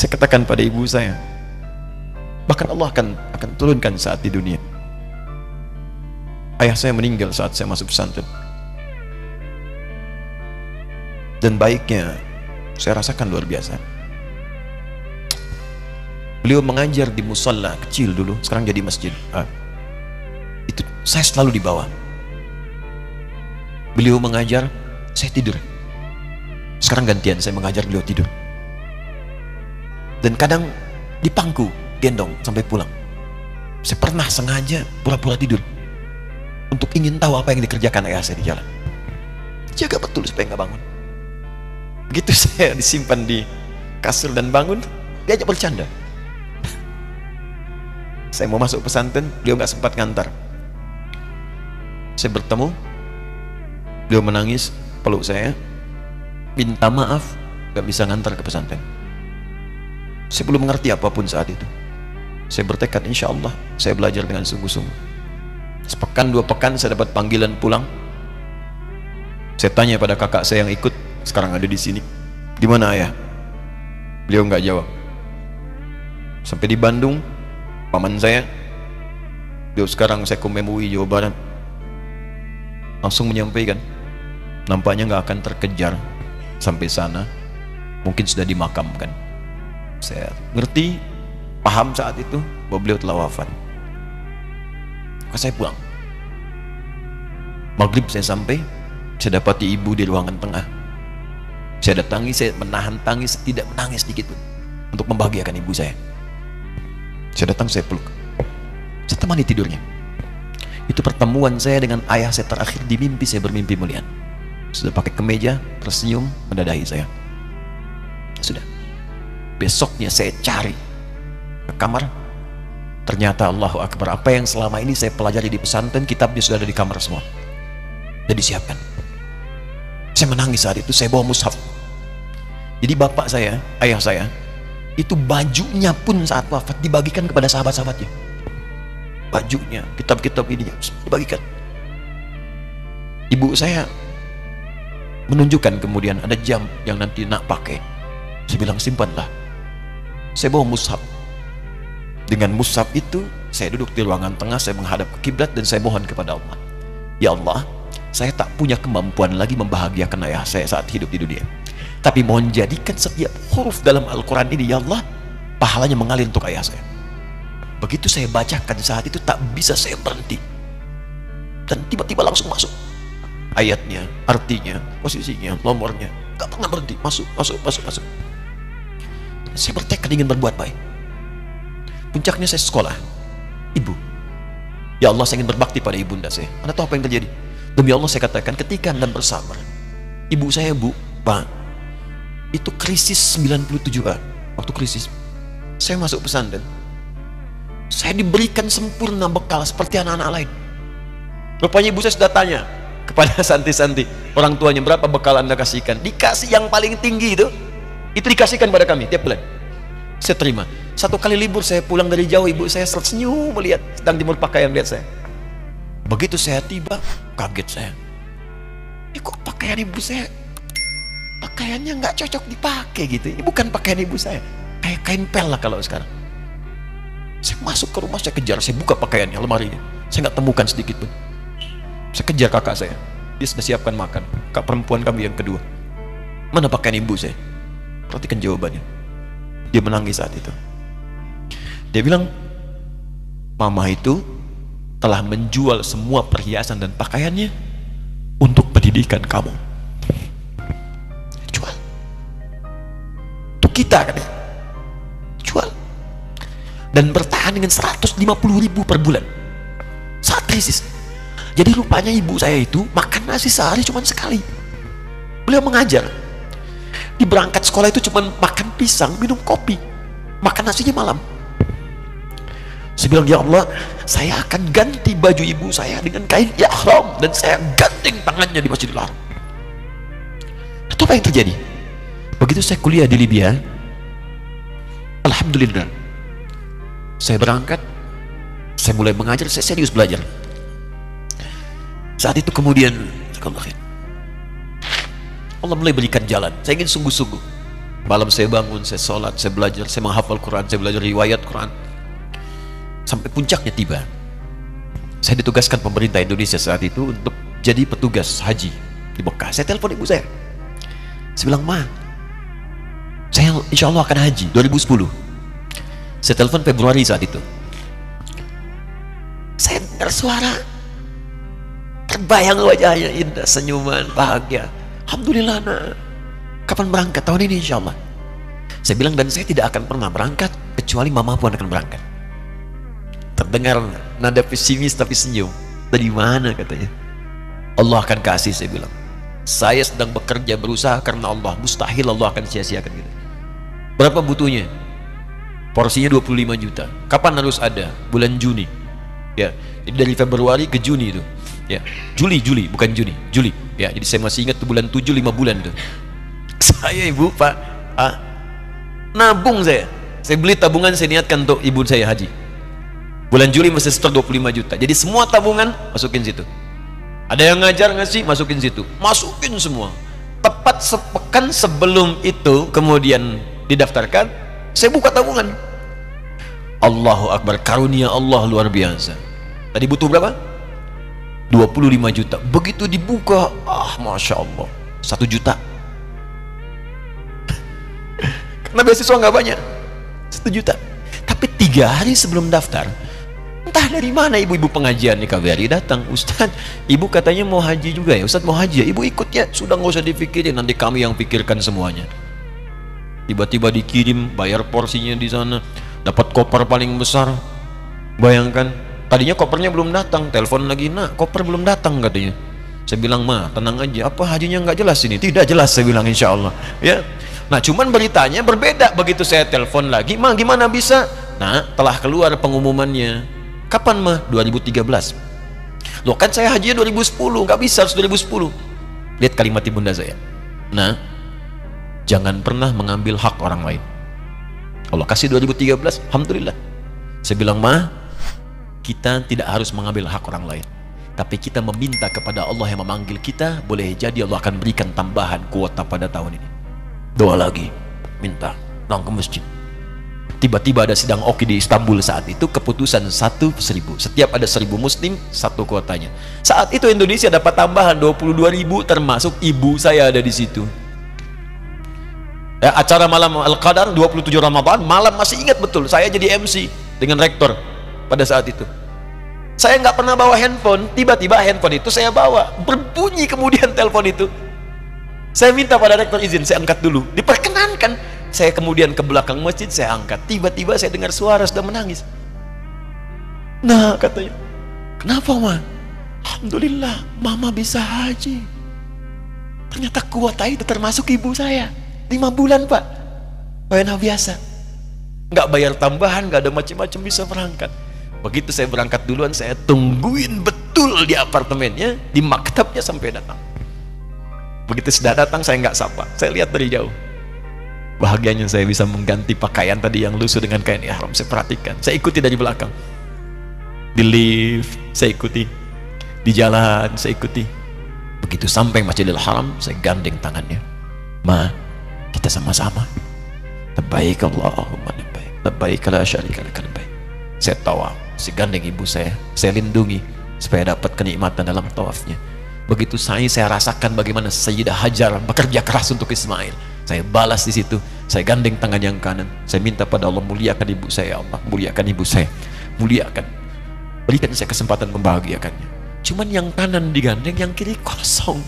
Saya katakan pada ibu saya, bahkan Allah akan turunkan saat di dunia. Ayah saya meninggal saat saya masuk pesantren, dan baiknya saya rasakan luar biasa. Beliau mengajar di musalla kecil dulu, sekarang jadi masjid. Itu saya selalu di bawah. Beliau mengajar, saya tidur. Sekarang gantian, saya mengajar, beliau tidur. Dan kadang dipangku, gendong sampai pulang. Saya pernah sengaja pura-pura tidur untuk ingin tahu apa yang dikerjakan ayah saya di jalan. Jaga betul supaya nggak bangun. Begitu saya disimpan di kasur dan bangun, diajak bercanda. Saya mau masuk pesantren, beliau nggak sempat ngantar. Saya bertemu, beliau menangis, peluk saya, minta maaf, nggak bisa ngantar ke pesantren. Saya belum mengerti apapun saat itu. Saya bertekad, insya Allah saya belajar dengan sungguh-sungguh. Sepekan 2 pekan saya dapat panggilan pulang. Saya tanya pada kakak saya yang ikut, sekarang ada di sini, di mana ayah? Beliau nggak jawab. Sampai di Bandung, paman saya, beliau sekarang Sekom MUI Jawa Barat, langsung menyampaikan, nampaknya nggak akan terkejar sampai sana, mungkin sudah dimakamkan. Saya ngerti, paham saat itu bahwa beliau telah wafat. Maka saya pulang. Maghrib saya sampai, saya dapati ibu di ruangan tengah. Saya datangi, saya menahan tangis, tidak menangis sedikit pun, untuk membahagiakan ibu saya. Saya datang, saya peluk, saya temani tidurnya. Itu pertemuan saya dengan ayah saya terakhir di mimpi. Saya bermimpi mulia, sudah pakai kemeja, tersenyum, mendadahi saya. Sudah. Besoknya saya cari ke kamar, ternyata Allahu Akbar, apa yang selama ini saya pelajari di pesantren, kitabnya sudah ada di kamar semua, sudah disiapkan. Saya menangis saat itu. Saya bawa mushaf. Jadi bapak saya, ayah saya, itu bajunya pun saat wafat dibagikan kepada sahabat-sahabatnya. Bajunya, kitab-kitab ini dibagikan. Ibu saya menunjukkan kemudian ada jam yang nanti nak pakai. Saya bilang, simpanlah. Saya bawa mushaf. Dengan mushaf itu saya duduk di ruangan tengah, saya menghadap ke kiblat dan saya mohon kepada Allah, ya Allah, saya tak punya kemampuan lagi membahagiakan ayah saya saat hidup di dunia, tapi mohon jadikan setiap huruf dalam Al-Quran ini, ya Allah, pahalanya mengalir untuk ayah saya. Begitu saya bacakan saat itu, tak bisa saya berhenti, dan tiba-tiba langsung masuk ayatnya, artinya, posisinya, nomornya, gak pernah berhenti, masuk. Saya bertekad ingin berbuat baik. Puncaknya saya sekolah. Ibu, ya Allah, saya ingin berbakti pada ibunda saya. Anda tahu apa yang terjadi? Demi Allah saya katakan, ketika Anda bersabar, ibu saya, Bu, Pak, itu krisis 97 Pak. Waktu krisis, saya masuk pesantren, saya diberikan sempurna bekal seperti anak-anak lain. Rupanya ibu saya sudah tanya kepada santi-santi, orang tuanya, berapa bekal Anda kasihkan? Dikasih yang paling tinggi itu dikasihkan pada kami tiap bulan. Saya terima. Satu kali libur saya pulang dari jauh, ibu saya tersenyum melihat sedang jemur pakaian lihat saya. Begitu saya tiba, kaget saya. Kok pakaian ibu saya, pakaiannya nggak cocok dipakai gitu. Ini bukan pakaian ibu saya, kayak kain pel lah kalau sekarang. Saya masuk ke rumah, saya kejar, saya buka pakaiannya, lemarinya, saya nggak temukan sedikit pun. Saya kejar kakak saya, dia sudah siapkan makan. Kak perempuan kami yang kedua, mana pakaian ibu saya? Perhatikan jawabannya. Dia menangis saat itu. Dia bilang, mama itu telah menjual semua perhiasan dan pakaiannya untuk pendidikan kamu. Jual. Untuk kita kan, jual. Dan bertahan dengan 150.000 per bulan saat krisis. Jadi rupanya ibu saya itu makan nasi sehari cuma sekali. Beliau mengajar, di berangkat sekolah itu cuma makan pisang, minum kopi, makan nasinya malam. Saya bilang, ya Allah, saya akan ganti baju ibu saya dengan kain ihram dan saya ganting tangannya di Masjidil Haram. Itu apa yang terjadi? Begitu saya kuliah di Libya, alhamdulillah, saya berangkat, saya mulai mengajar, saya serius belajar. Saat itu kemudian Allah mulai berikan jalan. Saya ingin sungguh-sungguh. Malam saya bangun, saya sholat, saya belajar, saya menghafal Quran, saya belajar riwayat Quran. Sampai puncaknya tiba. Saya ditugaskan pemerintah Indonesia saat itu untuk jadi petugas haji di Mekah. Saya telepon ibu saya. Saya bilang, Ma, saya insya Allah akan haji 2010. Saya telepon Februari saat itu. Saya dengar suara, terbayang wajahnya indah, senyuman, bahagia. Alhamdulillah, nak. Kapan berangkat? Tahun ini insya Allah. Saya bilang, dan saya tidak akan pernah berangkat kecuali mama pun akan berangkat. Terdengar nada pesimis tapi senyum. Dari mana katanya? Allah akan kasih, saya bilang. Saya sedang bekerja, berusaha karena Allah. Mustahil Allah akan sia-siakan gitu. Berapa butuhnya? Porsinya 25 juta. Kapan harus ada? Bulan Juni. Ya, jadi dari Februari ke Juni itu. Ya, Juli bukan Juni, Juli. Ya, jadi saya masih ingat tuh bulan 7, 5 bulan itu. Saya ibu, Pak, nabung saya beli tabungan, saya niatkan untuk ibu saya haji. Bulan Juli masih setor 25 juta. Jadi semua tabungan masukin situ. Ada yang ngajar ngasih, masukin situ. Masukin semua. Tepat sepekan sebelum itu kemudian didaftarkan, saya buka tabungan. Allahu Akbar, karunia Allah luar biasa. Tadi butuh berapa? 25 juta. Begitu dibuka, Masya Allah, 1 juta. Karena beasiswa nggak banyak, 1 juta. Tapi 3 hari sebelum daftar, entah dari mana ibu-ibu pengajian di KBRI datang. Ustadz, ibu katanya mau haji juga ya? Ustadz mau haji ya? Ibu ikut ya? Sudah nggak usah dipikirin, nanti kami yang pikirkan semuanya. Tiba-tiba dikirim, bayar porsinya di sana, dapat koper paling besar. Bayangkan, tadinya kopernya belum datang, telepon lagi, nak koper belum datang katanya. Saya bilang, Ma, tenang aja, apa hajinya nggak jelas ini? Tidak jelas, saya bilang, insya Allah. Ya. Nah, cuman beritanya berbeda. Begitu saya telepon lagi, Ma, gimana bisa? Nah, telah keluar pengumumannya. Kapan, Ma? 2013. Loh, kan saya hajinya 2010, nggak bisa, harus 2010. Lihat kalimat ibunda saya. Nah, jangan pernah mengambil hak orang lain. Allah kasih 2013, alhamdulillah. Saya bilang, Ma, kita tidak harus mengambil hak orang lain, tapi kita meminta kepada Allah yang memanggil kita. Boleh jadi Allah akan berikan tambahan kuota pada tahun ini. Doa lagi, minta, datang ke masjid. Tiba-tiba ada sidang Oki di Istanbul saat itu, keputusan 1.000. Setiap ada 1.000 muslim, 1 kuotanya. Saat itu Indonesia dapat tambahan 22.000, termasuk ibu saya ada di situ. Ya, acara malam Al-Qadar 27 Ramadan, malam masih ingat betul, saya jadi MC dengan rektor pada saat itu. Saya nggak pernah bawa handphone, tiba-tiba handphone itu saya bawa, berbunyi kemudian telepon itu. Saya minta pada rektor izin, saya angkat dulu, diperkenankan. Saya kemudian ke belakang masjid, saya angkat. Tiba-tiba saya dengar suara sudah menangis. Nah, katanya, kenapa, Ma? Alhamdulillah, Mama bisa haji. Ternyata kuota itu termasuk ibu saya. 5 bulan, Pak. Enak biasa. Nggak bayar tambahan, nggak ada macam-macam, bisa berangkat. Begitu saya berangkat duluan, saya tungguin betul di apartemennya, di maktabnya sampai datang. Begitu sudah datang, saya nggak sapa, saya lihat dari jauh. Bahagianya saya bisa mengganti pakaian tadi yang lusuh dengan kain ihram. Saya perhatikan, saya ikuti dari belakang. Di lift, saya ikuti. Di jalan, saya ikuti. Begitu sampai Masjidil Haram, saya gandeng tangannya. Ma, kita sama-sama. Labbaik Allahumma labbaik. Labbaik la syarika laka labbaik. Saya tawaf, saya gandeng ibu saya lindungi supaya dapat kenikmatan dalam tawafnya. Begitu saya rasakan bagaimana Sayyidah Hajar bekerja keras untuk Ismail. Saya balas di situ, saya gandeng tangan yang kanan. Saya minta pada Allah, muliakan ibu saya, Allah muliakan ibu saya, muliakan, berikan saya kesempatan membahagiakannya. Cuman yang kanan digandeng, yang kiri kosong,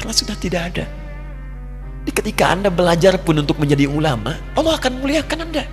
karena sudah tidak ada. Jadi ketika Anda belajar pun untuk menjadi ulama, Allah akan muliakan Anda.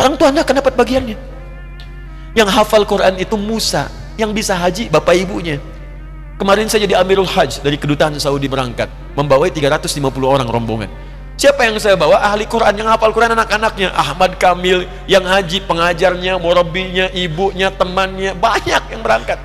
Orang tua Anda akan dapat bagiannya. Yang hafal Quran itu Musa, yang bisa haji bapak ibunya. Kemarin saya jadi Amirul Hajj dari kedutaan Saudi berangkat, membawai 350 orang rombongan. Siapa yang saya bawa? Ahli Quran, yang hafal Quran anak-anaknya. Ahmad Kamil yang haji, pengajarnya, murabinya, ibunya, temannya, banyak yang berangkat.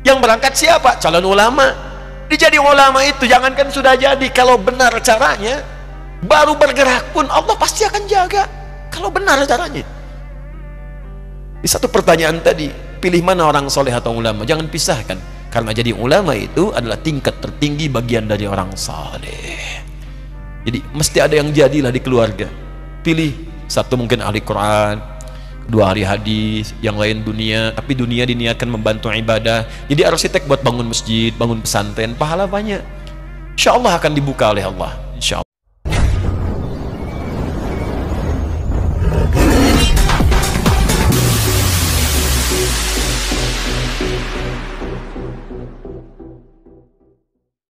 Yang berangkat siapa? Calon ulama. Dijadi ulama itu jangankan sudah jadi, kalau benar caranya, baru bergerak pun Allah pasti akan jaga. Kalau benar caranya. Di satu pertanyaan tadi, pilih mana orang soleh atau ulama? Jangan pisahkan. Karena jadi ulama itu adalah tingkat tertinggi bagian dari orang saleh. Jadi mesti ada yang jadilah di keluarga. Pilih satu mungkin ahli Quran, dua ahli hadis, yang lain dunia, tapi dunia diniatkan membantu ibadah. Jadi arsitek buat bangun masjid, bangun pesantren, pahala banyak. Insya Allah akan dibuka oleh Allah.